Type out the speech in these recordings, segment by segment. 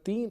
3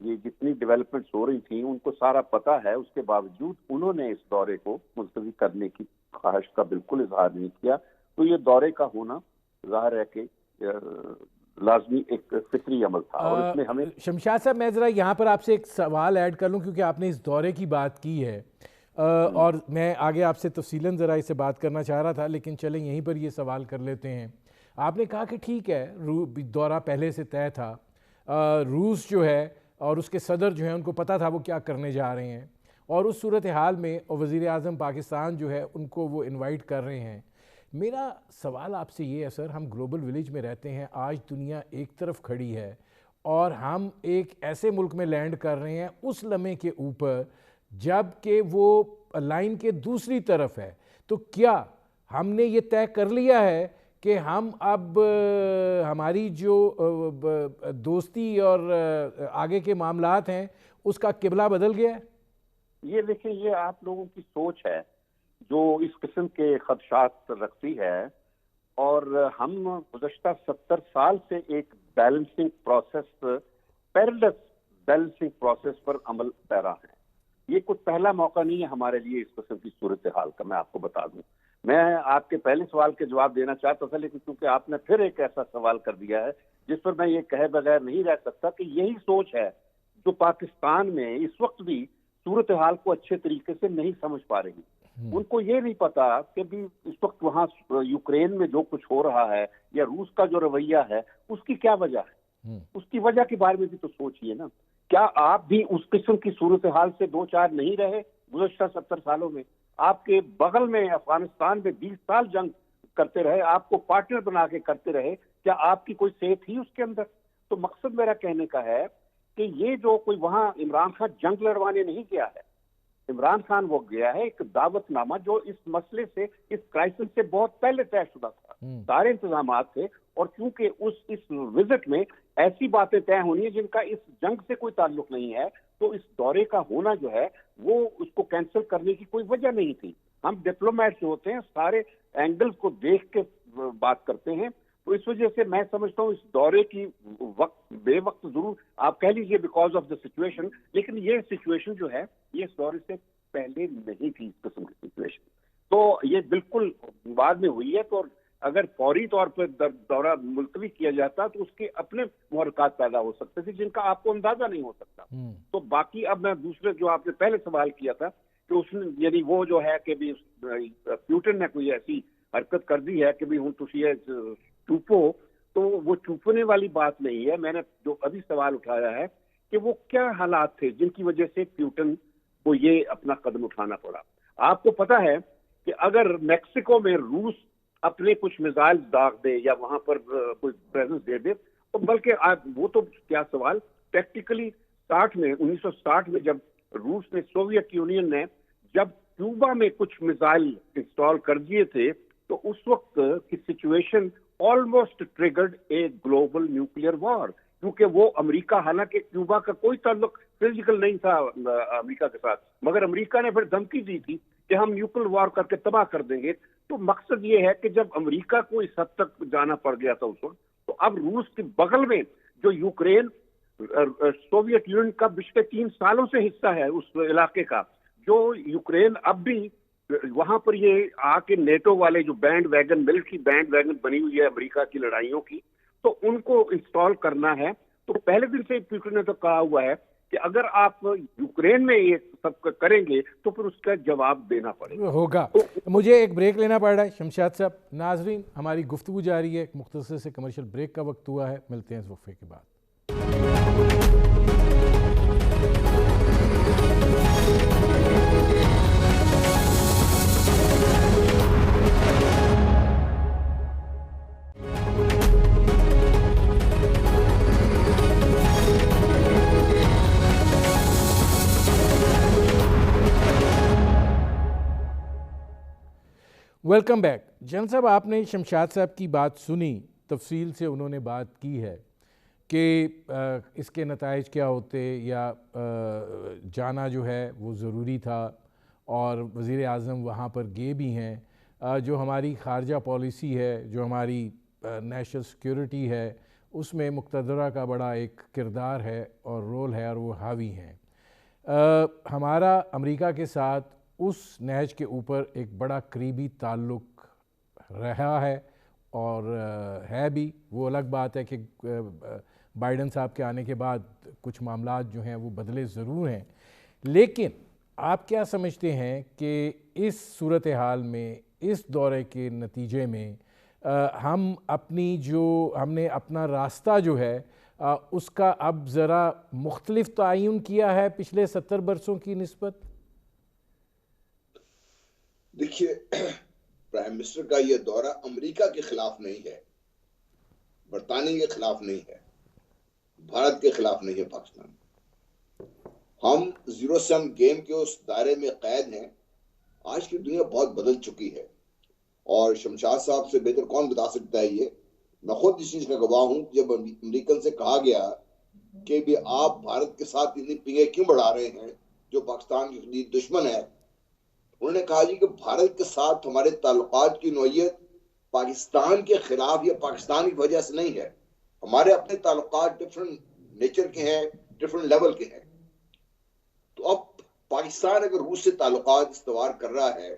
یہ جتنی ڈیولپمنٹس ہو رہی تھیں ان کو سارا پتہ ہے، اس کے باوجود انہوں نے اس دورے کو ملتوی کرنے کی خواہش کا بالکل اظہار نہیں کیا. تو یہ دورے کا ہونا ظاہر ہے کہ لازمی ایک فطری عمل تھا. اور اس میں ہمیں شمشاد صاحب، میں ذرا یہاں پر آپ سے ایک سوال ایڈ کر لوں، کیونکہ آپ نے اس دورے کی بات کی ہے اور میں آگے آپ سے تفصیلاً ذرا اسے بات کرنا چاہ رہا تھا، لیکن چلیں یہیں پر یہ سوال کر لیتے ہیں. آپ نے کہا کہ ٹھیک ہے دورہ پہلے سے طے تھا، روس جو ہے اور اس کے صدر جو ہیں ان کو پتہ تھا وہ کیا کرنے جا رہے ہیں، اور اس صورتحال میں وزیر اعظم پاکستان جو ہے ان کو وہ انوائٹ کر رہے ہیں. میرا سوال آپ سے یہ ہے سر، ہم گلوبل ولیج میں رہتے ہیں، آج دنیا ایک طرف کھڑی ہے اور ہم ایک ایسے ملک میں لینڈ کر رہے ہیں اس لمحے کے اوپر جب کہ وہ لائن کے دوسری طرف ہے. تو کیا ہم نے یہ طے کر لیا ہے کہ ہم اب ہماری جو دوستی اور آگے کے معاملات ہیں اس کا قبلہ بدل گیا ہے؟ یہ دیکھیں، یہ آپ لوگوں کی سوچ ہے جو اس قسم کے خدشات رکھتی ہے، اور ہم گزشتہ 70 سال سے ایک بیلنسنگ پروسیس، پیرلس بیلنسنگ پروسیس پر عمل پیرا ہے. یہ کوئی پہلا موقع نہیں ہے ہمارے لیے اس قسم کی صورتحال کا. میں آپ کو بتا دوں، میں آپ کے پہلے سوال کے جواب دینا چاہتا تھا، لیکن کیونکہ آپ نے پھر ایک ایسا سوال کر دیا ہے جس پر میں یہ کہے بغیر نہیں رہ سکتا کہ یہی سوچ ہے جو پاکستان میں اس وقت بھی صورتحال کو اچھے طریقے سے نہیں سمجھ پا رہی. ان کو یہ نہیں پتا کہ بھی اس وقت وہاں یوکرین میں جو کچھ ہو رہا ہے یا روس کا جو رویہ ہے اس کی کیا وجہ ہے. اس کی وجہ کے بارے میں بھی تو سوچئے نا. کیا آپ بھی اس قسم کی صورتحال سے دو چار نہیں رہے گزشتہ 70 سالوں میں؟ آپ کے بغل میں افغانستان میں 20 سال جنگ کرتے رہے، آپ کو پارٹنر بنا کے کرتے رہے. کیا آپ کی کوئی صحت تھی اس کے اندر؟ تو مقصد میرا کہنے کا ہے کہ یہ جو کوئی وہاں عمران خان جنگ لڑوانے نہیں گیا ہے. عمران خان وہ گیا ہے ایک دعوت نامہ جو اس مسئلے سے، اس کرائسس سے بہت پہلے طے شدہ تھا. سارے انتظامات تھے، اور کیونکہ اس وزٹ میں ایسی باتیں طے ہونی ہیں جن کا اس جنگ سے کوئی تعلق نہیں ہے، تو اس دورے کا ہونا جو ہے وہ اس کو کینسل کرنے کی کوئی وجہ نہیں تھی. ہم ڈپلومیٹ جو ہوتے ہیں سارے اینگلز کو دیکھ کے بات کرتے ہیں. تو اس وجہ سے میں سمجھتا ہوں اس دورے کی بے وقت ضرور آپ کہہ لیجیے بیکاز آف دا سچویشن، لیکن یہ سچویشن جو ہے یہ اس دورے سے پہلے نہیں تھی اس قسم کی سچویشن. تو یہ بالکل بعد میں ہوئی ہے. تو اگر فوری طور پر دورہ ملتوی کیا جاتا تو اس کے اپنے محرکات پیدا ہو سکتے تھے جن کا آپ کو اندازہ نہیں ہو سکتا. تو باقی اب میں دوسرے جو آپ نے پہلے سوال کیا تھا کہ اس نے یعنی وہ جو ہے کہ بھی پیوٹن نے کوئی ایسی حرکت کر دی ہے کہ بھی ہوں تسی چوپو، تو وہ چوپنے والی بات نہیں ہے. میں نے جو ابھی سوال اٹھایا ہے کہ وہ کیا حالات تھے جن کی وجہ سے پیوٹن کو یہ اپنا قدم اٹھانا پڑا. آپ کو پتا ہے کہ اگر میکسیکو میں روس اپنے کچھ میزائل داغ دے یا وہاں پر کوئی پریزنس دے دے، تو بلکہ وہ تو کیا سوال پریکٹیکلی 1960 میں جب روس نے، سوویت یونین نے جب کیوبا میں کچھ میزائل انسٹال کر دیے تھے، تو اس وقت کی situation almost triggered a global nuclear war. کیونکہ وہ امریکہ، حالانکہ کیوبا کا کوئی تعلق فزیکل نہیں تھا امریکہ کے ساتھ، مگر امریکہ نے پھر دھمکی دی تھی کہ ہم نیوکلیئر وار کر کے تباہ کر دیں گے. تو مقصد یہ ہے کہ جب امریکہ کو اس حد تک جانا پڑ گیا تھا اس وقت، تو اب روس کے بغل میں جو یوکرین سوویت یونین کا پچھلے 3 سالوں سے حصہ ہے اس علاقے کا، جو یوکرین اب بھی وہاں پر یہ آ کے نیٹو والے جو band wagon, military band wagon بنی ہوئی ہے امریکہ کی لڑائیوں کی، تو ان کو انسٹال کرنا ہے. تو پہلے دن سے پیوٹن نے تو کہا ہوا ہے کہ اگر آپ یوکرین میں یہ سب کریں گے تو پھر اس کا جواب دینا پڑے گا. ہوگا. مجھے ایک بریک لینا پڑ رہا ہے شمشاد صاحب. ناظرین، ہماری گفتگو جاری ہے، ایک مختصر سے کمرشل بریک کا وقت ہوا ہے. ملتے ہیں اس وقفے کے بعد. Welcome back. جنرل صاحب، آپ نے شمشاد صاحب کی بات سنی، تفصیل سے انہوں نے بات کی ہے کہ اس کے نتائج کیا ہوتے یا جانا جو ہے وہ ضروری تھا، اور وزیر اعظم وہاں پر گئے بھی ہیں. جو ہماری خارجہ پالیسی ہے، جو ہماری نیشنل سیکیورٹی ہے، اس میں مقتدرہ کا بڑا ایک کردار ہے اور رول ہے اور وہ حاوی ہیں۔ ہمارا امریکہ کے ساتھ اس نہج کے اوپر ایک بڑا قریبی تعلق رہا ہے اور ہے بھی۔ وہ الگ بات ہے کہ بائیڈن صاحب کے آنے کے بعد کچھ معاملات جو ہیں وہ بدلے ضرور ہیں، لیکن آپ کیا سمجھتے ہیں کہ اس صورتحال میں، اس دورے کے نتیجے میں ہم نے اپنا راستہ جو ہے اس کا اب ذرا مختلف تعین کیا ہے پچھلے 70 برسوں کی نسبت؟ دیکھیے، پرائم منسٹر کا یہ دورہ امریکہ کے خلاف نہیں ہے، برطانیہ کے خلاف نہیں ہے، بھارت کے خلاف نہیں ہے پاکستان۔ ہم زیرو سم گیم کے اس دائرے میں قید ہیں۔ آج کی دنیا بہت بدل چکی ہے، اور شمشاد صاحب سے بہتر کون بتا سکتا ہے یہ؟ میں خود اس چیز کا گواہ ہوں۔ جب امریکن سے کہا گیا کہ بھی آپ بھارت کے ساتھ اتنی پنگے کیوں بڑھا رہے ہیں جو پاکستان کی شدید دشمن ہے، انہوں نے کہا جی کہ بھارت کے ساتھ ہمارے تعلقات کی نوعیت پاکستان کے خلاف یا پاکستان کی وجہ سے نہیں ہے، ہمارے اپنے تعلقات ڈفرنٹ نیچر کے ہیں، ڈفرنٹ لیول کے ہیں۔ تو اب پاکستان اگر روس سے تعلقات استوار کر رہا ہے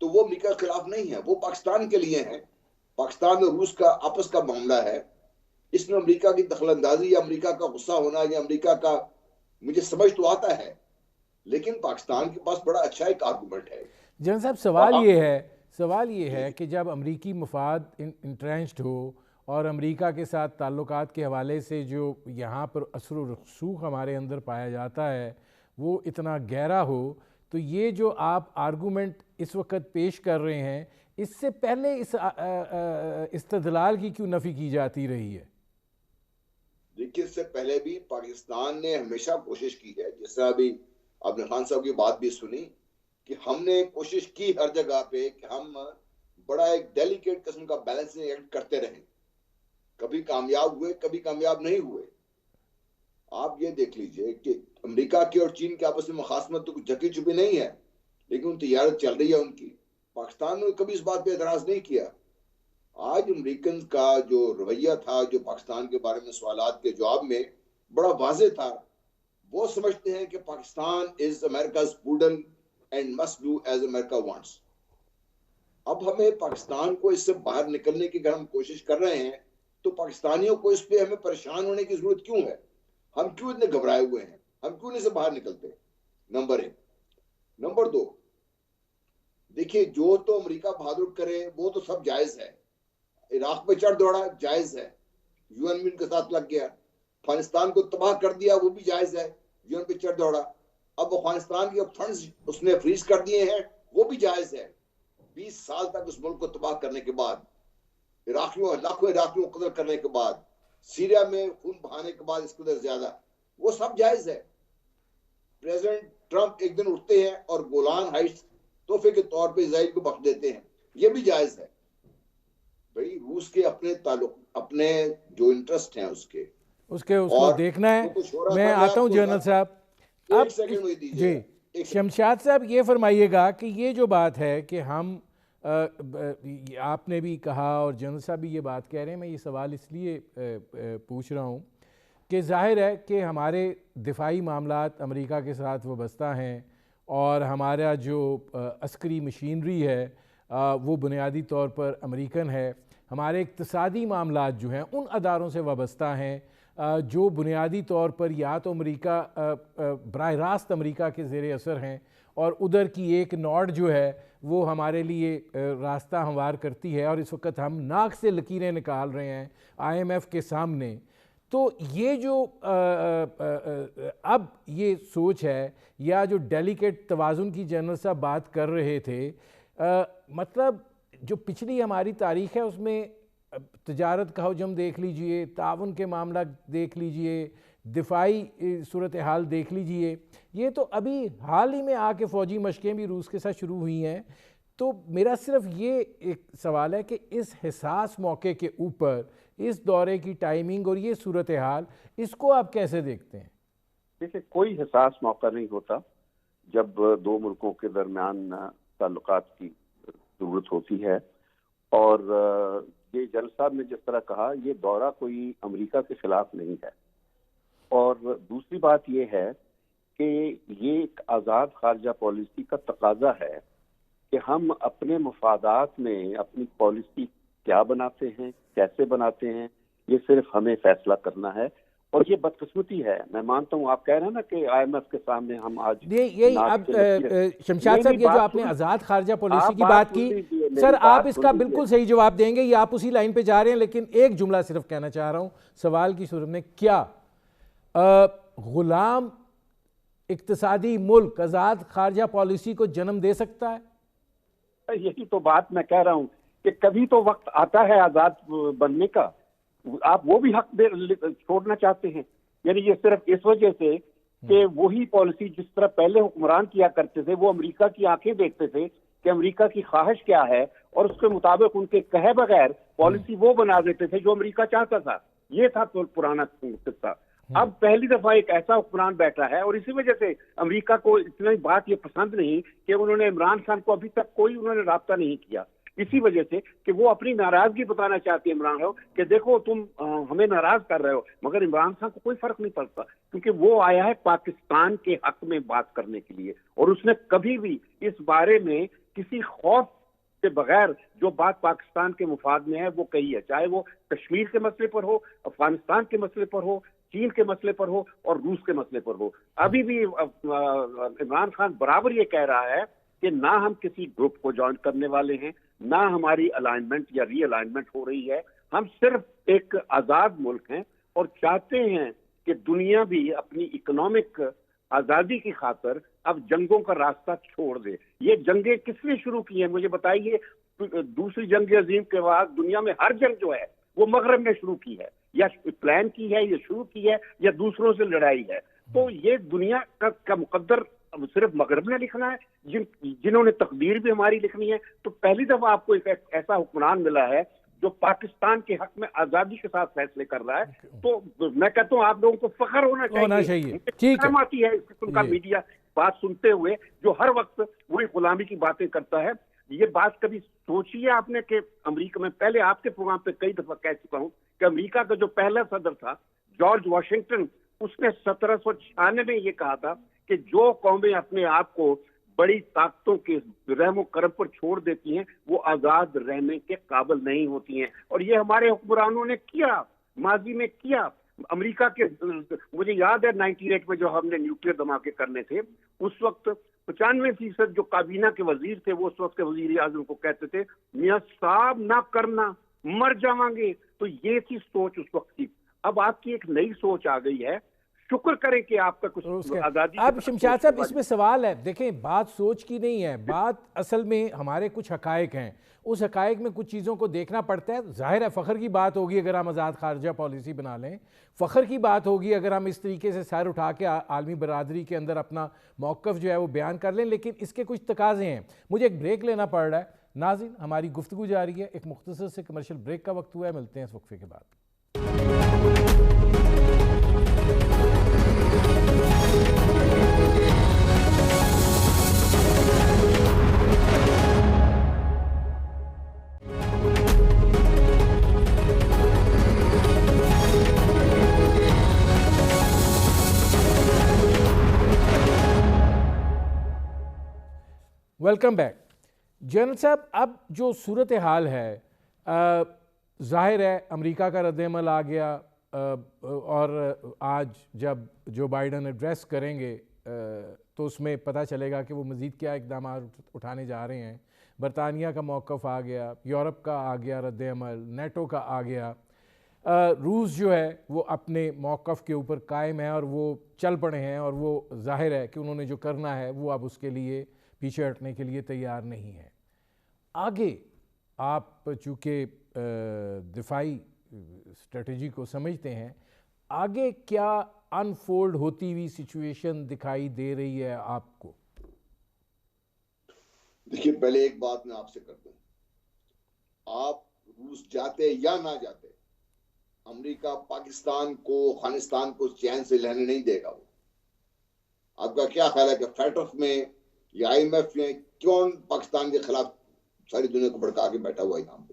تو وہ امریکہ کے خلاف نہیں ہے، وہ پاکستان کے لیے ہیں۔ پاکستان اور روس کا آپس کا معاملہ ہے، اس میں امریکہ کی دخل اندازی یا امریکہ کا غصہ ہونا یا امریکہ کا مجھے سمجھ تو آتا ہے، لیکن پاکستان کے پاس بڑا اچھا ایک آرگومنٹ ہے۔ جنرل صاحب، سوال یہ ہے کہ جب امریکی مفاد انٹرینچڈ ہو اور امریکہ کے ساتھ تعلقات کے حوالے سے جو یہاں پر اثر و رسوخ ہمارے اندر پایا جاتا ہے وہ اتنا گہرا ہو، تو یہ جو آپ آرگومنٹ اس وقت پیش کر رہے ہیں، اس سے پہلے اس استدلال کی کیوں نفی کی جاتی رہی ہے؟ دیکھیے، اس سے پہلے بھی پاکستان نے ہمیشہ کوشش کی ہے، جس طرح ابھی آپ نے خان صاحب کی بات بھی سنی کہ ہم نے کوشش کی ہر جگہ پہ کہ ہم بڑا ایک ڈیلیکیٹ قسم کا بیلنسنگ ایکٹ کرتے رہیں، کبھی کامیاب ہوئے کبھی کامیاب نہیں ہوئے۔ آپ یہ دیکھ لیجئے کہ امریکہ کے اور چین کے آپس میں مخاصمت تو کچھ جھکی چھپی نہیں ہے، لیکن تجارت چل رہی ہے ان کی۔ پاکستان نے کبھی اس بات پہ اعتراض نہیں کیا۔ آج امریکن کا جو رویہ تھا، جو پاکستان کے بارے میں سوالات کے جواب میں بڑا واضح تھا، وہ سمجھتے ہیں کہ Pakistan is America's burden and must do as America wants۔ اب ہمیں پاکستان کو اس سے باہر نکلنے کی اگر ہم کوشش کر رہے ہیں تو پاکستانیوں کو اس پہ ہمیں پریشان ہونے کی ضرورت کیوں ہے؟ ہم کیوں اتنے گھبرائے ہوئے ہیں؟ ہم کیوں نہیں سے باہر نکلتے؟ نمبر 1۔ نمبر 2، دیکھیے، جو تو امریکہ بہادر کرے وہ تو سب جائز ہے۔ عراق پہ چڑھ دوڑا، جائز ہے، یو این بھی ان کے ساتھ لگ گیا۔ افغانستان کو تباہ کر دیا، وہ بھی جائز ہے، یو این پہ چڑھ دوڑا۔ اب افغانستان کے فنڈز اس نے فریز کر دیے ہیں، وہ بھی جائز ہے۔ 20 سال تک اس ملک کو تباہ کرنے کے بعد، لاکھوں عراقیوں کو قتل کرنے کے بعد، سیریا میں خون بہانے کے بعد اس قدر زیادہ، وہ سب جائز ہے۔ پریزیڈنٹ ٹرمپ ایک دن اٹھتے ہیں اور گولان ہائٹس تحفے کے طور پہ اسرائیل کو بخش دیتے ہیں، یہ بھی جائز ہے۔ بھئی روس کے اپنے تعلق، اپنے جو انٹرسٹ ہیں اس کو دیکھنا ہے۔ میں آتا ہوں جنرل صاحب، اب جی شمشاد صاحب یہ فرمائیے گا کہ یہ جو بات ہے کہ ہم آپ نے بھی کہا اور جنرل صاحب بھی یہ بات کہہ رہے ہیں، میں یہ سوال اس لیے پوچھ رہا ہوں کہ ظاہر ہے کہ ہمارے دفاعی معاملات امریکہ کے ساتھ وابستہ ہیں اور ہمارا جو عسکری مشینری ہے وہ بنیادی طور پر امریکن ہے۔ ہمارے اقتصادی معاملات جو ہیں ان اداروں سے وابستہ ہیں جو بنیادی طور پر یا تو امریکہ براہ راست امریکہ کے زیر اثر ہیں، اور ادھر کی ایک نوڈ جو ہے وہ ہمارے لیے راستہ ہموار کرتی ہے، اور اس وقت ہم ناک سے لکیریں نکال رہے ہیں آئی ایم ایف کے سامنے۔ تو یہ جو اب یہ سوچ ہے یا جو ڈیلیکیٹ توازن کی جنرل صاحب بات کر رہے تھے، مطلب جو پچھلی ہماری تاریخ ہے اس میں تجارت کا حجم دیکھ لیجئے، تعاون کے معاملہ دیکھ لیجئے، دفاعی صورتحال دیکھ لیجئے، یہ تو ابھی حال ہی میں آ کے فوجی مشقیں بھی روس کے ساتھ شروع ہوئی ہیں۔ تو میرا صرف یہ ایک سوال ہے کہ اس حساس موقع کے اوپر اس دورے کی ٹائمنگ اور یہ صورتحال، اس کو آپ کیسے دیکھتے ہیں؟ دیکھیں، کوئی حساس موقع نہیں ہوتا جب دو ملکوں کے درمیان تعلقات کی ضرورت ہوتی ہے، اور یہ جنرل صاحب نے جس طرح کہا یہ دورہ کوئی امریکہ کے خلاف نہیں ہے، اور دوسری بات یہ ہے کہ یہ ایک آزاد خارجہ پالیسی کا تقاضا ہے کہ ہم اپنے مفادات میں اپنی پالیسی کیا بناتے ہیں، کیسے بناتے ہیں، یہ صرف ہمیں فیصلہ کرنا ہے. اور یہ بدقسمتی ہے، میں مانتا ہوں آپ کہہ رہے ہیں نا کہ آئی ایم ایف کے سامنے ہم آج یہی اب شمشاد صاحب، یہ جو آپ نے آزاد خارجہ پالیسی کی بات کی، سر آپ اس کا بالکل صحیح جواب دیں گے، یہ آپ اسی لائن پہ جا رہے ہیں، لیکن ایک جملہ صرف کہنا چاہ رہا ہوں سوال کی صورت میں، کیا غلام اقتصادی ملک آزاد خارجہ پالیسی کو جنم دے سکتا ہے؟ یہی تو بات میں کہہ رہا ہوں کہ کبھی تو وقت آتا ہے آزاد بننے کا، آپ وہ بھی حق چھوڑنا چاہتے ہیں. یعنی یہ صرف اس وجہ سے کہ وہی پالیسی جس طرح پہلے حکمران کیا کرتے تھے، وہ امریکہ کی آنکھیں دیکھتے تھے کہ امریکہ کی خواہش کیا ہے، اور اس کے مطابق ان کے کہے بغیر پالیسی وہ بنا دیتے تھے جو امریکہ چاہتا تھا. یہ تھا پرانا قصہ. اب پہلی دفعہ ایک ایسا حکمران بیٹھا ہے، اور اسی وجہ سے امریکہ کو اتنا بات یہ پسند نہیں کہ انہوں نے عمران خان کو ابھی تک کوئی انہوں نے رابطہ نہیں کیا، اسی وجہ سے کہ وہ اپنی ناراضگی بتانا چاہتے ہیں عمران خان کہ دیکھو تم ہمیں ناراض کر رہے ہو. مگر عمران خان کو کوئی فرق نہیں پڑتا، کیونکہ وہ آیا ہے پاکستان کے حق میں بات کرنے کے لیے، اور اس نے کبھی بھی اس بارے میں کسی خوف کے بغیر جو بات پاکستان کے مفاد میں ہے وہ کہی ہے، چاہے وہ کشمیر کے مسئلے پر ہو، افغانستان کے مسئلے پر ہو، چین کے مسئلے پر ہو، اور روس کے مسئلے پر ہو. ابھی بھی عمران خان برابر یہ کہہ رہا ہے کہ نہ ہم کسی گروپ کو جوائن کرنے والے ہیں، نہ ہماری الائنمنٹ یا ری الائنمنٹ ہو رہی ہے. ہم صرف ایک آزاد ملک ہیں اور چاہتے ہیں کہ دنیا بھی اپنی اکنامک آزادی کی خاطر اب جنگوں کا راستہ چھوڑ دے. یہ جنگیں کس لیے شروع کی ہیں مجھے بتائیے؟ دوسری جنگ عظیم کے بعد دنیا میں ہر جنگ جو ہے وہ مغرب نے شروع کی ہے، یا پلان کی ہے، یا شروع کی ہے، یا دوسروں سے لڑائی ہے. تو یہ دنیا کا مقدر صرف مغرب نے لکھنا ہے، جنہوں نے تقدیر بھی ہماری لکھنی ہے. تو پہلی دفعہ آپ کو ایک ایسا حکمران ملا ہے جو پاکستان کے حق میں آزادی کے ساتھ فیصلے کر رہا ہے. تو میں کہتا ہوں آپ لوگوں کو فخر ہونا چاہیے. شرم آتی ہے اس قسم کا میڈیا بات سنتے ہوئے جو ہر وقت وہی غلامی کی باتیں کرتا ہے. یہ بات کبھی سوچی ہے آپ نے کہ امریکہ میں پہلے آپ کے پروگرام پہ کئی دفعہ کہہ چکا ہوں کہ امریکہ کا جو پہلا صدر تھا جارج واشنگٹن، اس نے 1796 میں یہ کہا تھا کہ جو قومیں اپنے آپ کو بڑی طاقتوں کے رحم و کرم پر چھوڑ دیتی ہیں وہ آزاد رہنے کے قابل نہیں ہوتی ہیں. اور یہ ہمارے حکمرانوں نے کیا، ماضی میں کیا. امریکہ کے مجھے یاد ہے 98 میں جو ہم نے نیوکلیر دھماکے کرنے تھے، اس وقت 95% جو کابینہ کے وزیر تھے وہ اس وقت کے وزیر اعظم کو کہتے تھے میاں صاحب نہ کرنا، مر جاؤں گے. تو یہ تھی سوچ اس وقت کی. اب آپ کی ایک نئی سوچ آ گئی ہے، شکر کریں کہ آپ کا کچھ آزادی. اب شمشاد صاحب اس میں سوال ہے، دیکھیں بات سوچ کی نہیں ہے، بات اصل میں ہمارے کچھ حقائق ہیں، اس حقائق میں کچھ چیزوں کو دیکھنا پڑتا ہے. ظاہر ہے فخر کی بات ہوگی اگر ہم آزاد خارجہ پالیسی بنا لیں، فخر کی بات ہوگی اگر ہم اس طریقے سے سر اٹھا کے عالمی برادری کے اندر اپنا موقف جو ہے وہ بیان کر لیں، لیکن اس کے کچھ تقاضے ہیں. مجھے ایک بریک لینا پڑ رہا ہے. ناظرین ہماری گفتگو جاری ہے، ایک مختصر سے کمرشل بریک کا وقت ہوا ہے، ملتے ہیں اس وقفے کے بعد. Welcome back. جنرل صاحب اب جو صورتحال ہے، ظاہر ہے امریکہ کا رد عمل آ گیا، اور آج جب جو بائیڈن ایڈریس کریں گے تو اس میں پتہ چلے گا کہ وہ مزید کیا اقدامات اٹھانے جا رہے ہیں. برطانیہ کا موقف آ گیا، یورپ کا آ گیا رد عمل، نیٹو کا آ گیا، روس جو ہے وہ اپنے موقف کے اوپر قائم ہے اور وہ چل پڑے ہیں، اور وہ ظاہر ہے کہ انہوں نے جو کرنا ہے وہ اب اس کے لیے پیچھے ہٹنے کے لیے تیار نہیں ہے. آگے آپ چونکہ دفاعی اسٹریٹجی کو سمجھتے ہیں، آگے کیا انفولڈ ہوتی ہوئی سچویشن دکھائی دے رہی ہے آپ کو؟ دیکھیے پہلے ایک بات میں آپ سے کر دوں، آپ روس جاتے یا نہ جاتے، امریکہ پاکستان کو، افغانستان کو چین سے لینے نہیں دے گا. وہ آپ کا کیا خیال ہے کہ فیٹرف میں یا آئی ایم ایف میں کیوں پاکستان کے خلاف ساری دنیا کو بھڑکا کے بیٹھا ہوا ہے یہاں پہ؟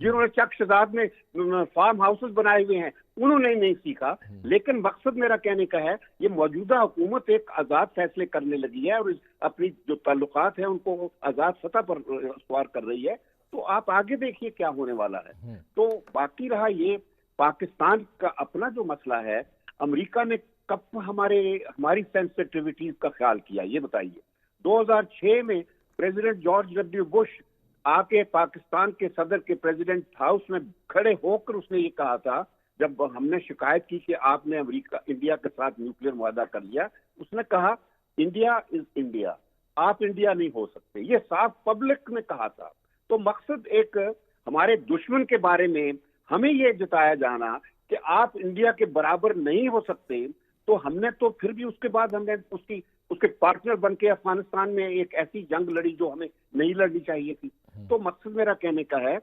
جنہوں نے چک شزاد میں فارم ہاؤسز بنائے ہوئے ہیں انہوں نے نہیں سیکھا. لیکن مقصد میرا کہنے کا ہے یہ موجودہ حکومت ایک آزاد فیصلے کرنے لگی ہے اور اپنی جو تعلقات ہیں ان کو آزاد سطح پر استوار کر رہی ہے. تو آپ آگے دیکھیے کیا ہونے والا ہے. تو باقی رہا یہ پاکستان کا اپنا جو مسئلہ ہے, امریکہ نے کب ہماری سینسٹیوٹیز کا خیال کیا یہ بتائیے. 2006 میں پریزیڈنٹ جارج ڈبلیو بش آ کے پاکستان کے صدر کے پریزیڈنٹ ہاؤس میں کھڑے ہو کر اس نے یہ کہا تھا, جب ہم نے شکایت کی کہ آپ نے انڈیا کے ساتھ نیوکلیر معاہدہ کر لیا, اس نے کہا انڈیا از انڈیا, آپ انڈیا نہیں ہو سکتے. یہ صاف پبلک نے کہا تھا. تو مقصد ایک ہمارے دشمن کے بارے میں ہمیں یہ جتایا جانا کہ آپ انڈیا کے برابر نہیں ہو سکتے, تو ہم نے تو پھر بھی اس کے بعد ہم نے اس کے پارٹنر بن کے افغانستان میں ایک ایسی جنگ لڑی جو ہمیں نہیں لڑنی چاہیے تھی. تو مقصد میرا کہنے کا ہے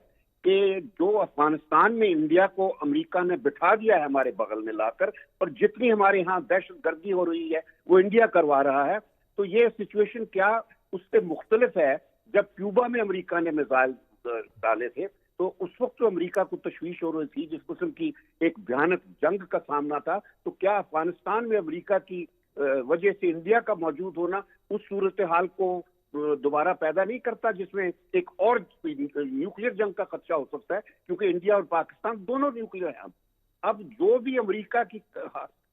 کہ جو افغانستان میں انڈیا کو امریکہ نے بٹھا دیا ہے ہمارے بغل میں لا کر, اور جتنی ہمارے ہاں دہشت گردی ہو رہی ہے وہ انڈیا کروا رہا ہے, تو یہ سچویشن کیا اس سے مختلف ہے جب کیوبا میں امریکہ نے میزائل ڈالے تھے. تو اس وقت تو امریکہ کو تشویش ہو رہی تھی, جس قسم کی ایک بھیانک جنگ کا سامنا تھا. تو کیا افغانستان میں امریکہ کی وجہ سے انڈیا کا موجود ہونا اس صورتحال کو دوبارہ پیدا نہیں کرتا جس میں ایک اور نیوکلیر جنگ کا خدشہ ہو سکتا ہے, کیونکہ انڈیا اور پاکستان دونوں نیوکلیر ہیں. اب جو بھی امریکہ کی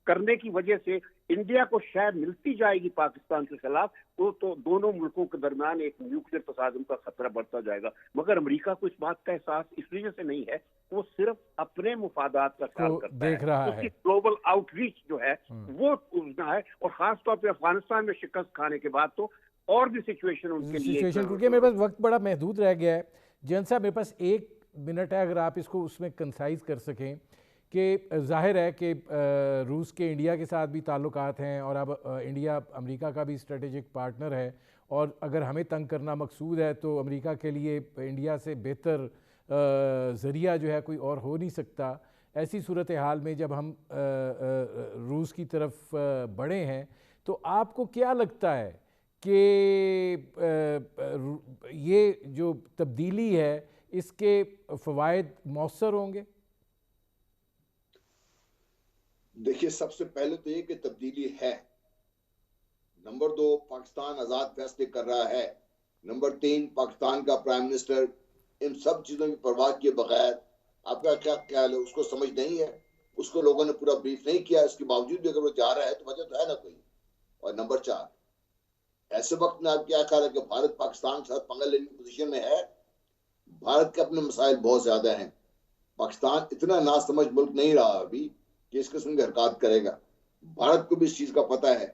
کرنے کی وجہ سے انڈیا کو شاید ملتی جائے گی پاکستان کے خلاف, تو دونوں ملکوں کے درمیان ایک نیوکلیر تصادم کا خطرہ بڑھتا جائے گا. مگر امریکہ کو اس بات کا احساس اس وجہ سے نہیں ہے, وہ صرف اپنے مفادات کا خیال کرتا ہے. اس کی گلوبل آؤٹ ریچ جو ہے وہ اتنا ہے, اور خاص طور پہ افغانستان میں شکست کھانے کے بعد تو اور بھی سچویشن ان کے لیے, کیونکہ میرے پاس وقت بڑا محدود رہ گیا ہے. جین صاحب میرے پاس 1 منٹ ہے, اگر آپ اس کو اس میں کنسائز کر سکیں کہ ظاہر ہے کہ روس کے انڈیا کے ساتھ بھی تعلقات ہیں, اور اب انڈیا امریکہ کا بھی اسٹریٹجک پارٹنر ہے, اور اگر ہمیں تنگ کرنا مقصود ہے تو امریکہ کے لیے انڈیا سے بہتر ذریعہ جو ہے کوئی اور ہو نہیں سکتا. ایسی صورتحال میں جب ہم روس کی طرف بڑھے ہیں, تو آپ کو کیا لگتا ہے کہ یہ جو تبدیلی ہے اس کے فوائد مؤثر ہوں گے؟ دیکھیے, سب سے پہلے تو یہ کہ تبدیلی ہے. نمبر 2, پاکستان آزاد فیصلے کر رہا ہے. نمبر 3, پاکستان کا پرائم منسٹر ان سب چیزوں کی پرواہ کیے بغیر, آپ کا کیا خیال ہے, اس کو سمجھ نہیں ہے, اس کو لوگوں نے پورا بریف نہیں کیا, اس کے باوجود بھی اگر وہ جا رہا ہے تو وجہ تو ہے نا کوئی. اور نمبر 4, ایسے وقت میں آپ کیا خیال ہے کہ بھارت پاکستان کے ساتھ پنگا لینے کی پوزیشن میں ہے؟ بھارت کے اپنے مسائل بہت زیادہ ہیں. پاکستان اتنا ناسمجھ ملک نہیں رہا ابھی کہ اس قسم کی حرکات کرے گا. بھارت کو بھی اس چیز کا پتہ ہے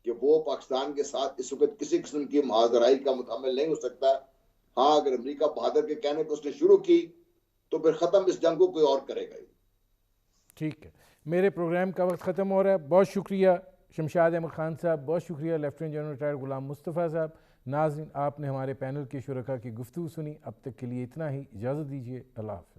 کہ وہ پاکستان کے ساتھ اس وقت کسی قسم کی معاذرائی کا متحمل نہیں ہو سکتا. ہاں, اگر امریکہ بہادر کے کہنے پر اس نے شروع کی تو پھر ختم اس جنگ کو کوئی اور کرے گا. ٹھیک ہے, میرے پروگرام کا وقت ختم ہو رہا ہے. بہت شکریہ شمشاد احمد خان صاحب, بہت شکریہ lieutenant general retired Ghulam Mustafa صاحب. ناظرین, آپ نے ہمارے پینل کے شرکاء کی گفتگو سنی. اب تک کے لیے اتنا ہی, اجازت دیجیے. اللہ حافظ.